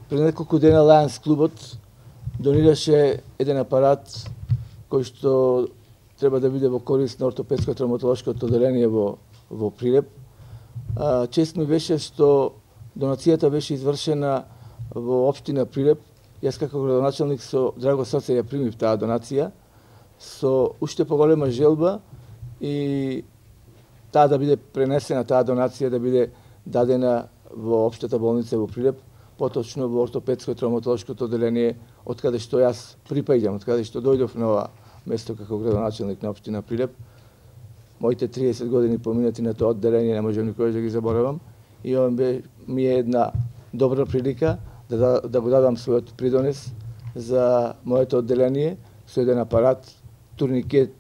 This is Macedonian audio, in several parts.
Пред неколку дена Лајанс клубот донираше еден апарат кој што треба да биде во корист на ортопедско-травматолошкото одделение во Прилеп. Чест ми беше што донацијата беше извршена во општина Прилеп. Јас како градоначалник со драго срце ја примив таа донација со уште поголема желба и таа да биде пренесена, таа донација да биде дадена во општата болница во Прилеп, поточно во ортопедско-травматолошкото одделение, од каде што јас припаѓам, од каде што дојдов на ова место како градоначалник на општина Прилеп. Моите 30 години поминати на тоа одделение не можам никогаш да ги заборавам и ова ми е една добра прилика да го дадам својот придонес за моето одделение со еден апарат, турникет,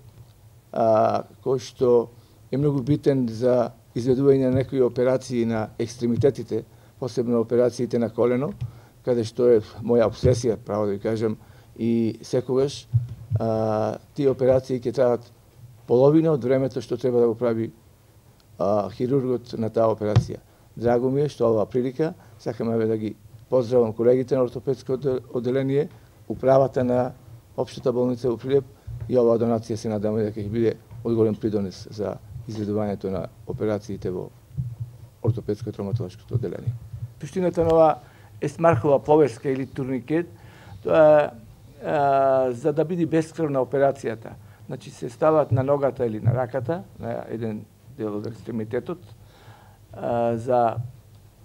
кој што е многу битен за изведување на некои операции на екстремитетите, посебно операциите на колено, каде што е моја обсесија, право да ви кажам, и секогаш тие операции ќе требаат половина од времето што треба да го прави хирургот на таа операција. Драго ми е што оваа прилика, сакам да ги поздравам колегите на ортопедско одделение, управата на општата болница во Прилеп и оваа донација се надаме дека ќе биде од голем придонес за изведувањето на операциите во ортопедско-травматолошкото одделение. Суштината на оваа есмархова повеска или турникет, тоа за да биде бескрвна операцијата. Значи се стават на ногата или на раката, на еден дел од екстремитетот, за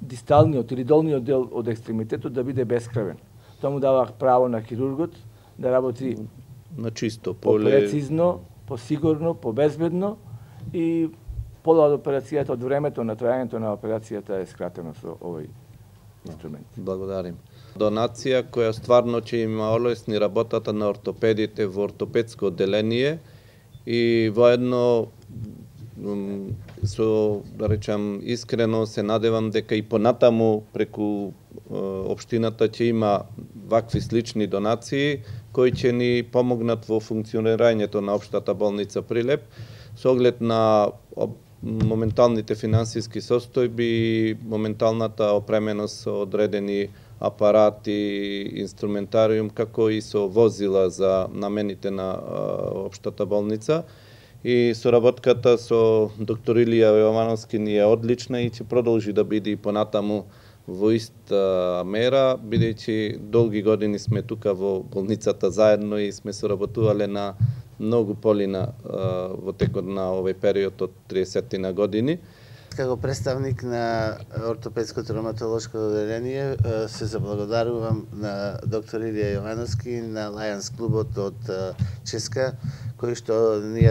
дисталниот или долниот дел од екстремитетот да биде бескрвен. Тоа му дава право на хирургот да работи на чисто поле, прецизно, посигурно, побезбедно и пола од операцијата, од времето на трајањето на операцијата е скратено со овој инструмент. Благодарим. Донација која стварно ќе има олесни работата на ортопедите во ортопедско одделение и воедно со, да речам, искрено се надевам дека и понатаму преку општината ќе има вакви слични донации кои ќе ни помогнат во функционирањето на општата болница Прилеп со оглед на моменталните финансиски состојби и моменталната опременост со одредени апарати, инструментариум, како и со возила за намените на општата болница. И соработката со доктор Илија Јовановски ни е одлична и ќе продолжи да биде и понатаму во иста мера, бидејќи долги години сме тука во болницата заедно и сме соработувале на многу полина во текот на овој период од 30 на години. Како представник на ортопедско-травматолошко одделение се заблагодарувам на доктор Илија Јовановски, на Лајанс клубот од Ческа, кој што ни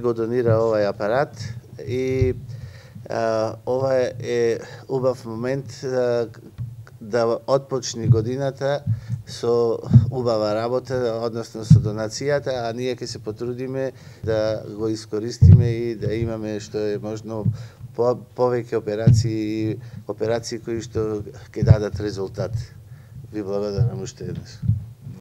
го донира овај апарат и ова е убав момент да отпочне годината со убава работа, односно со донацијата, а ние ќе се потрудиме да го искористиме и да имаме што е можно повеќе операции кои што ќе дадат резултат. Ви благодарам уште еднаш.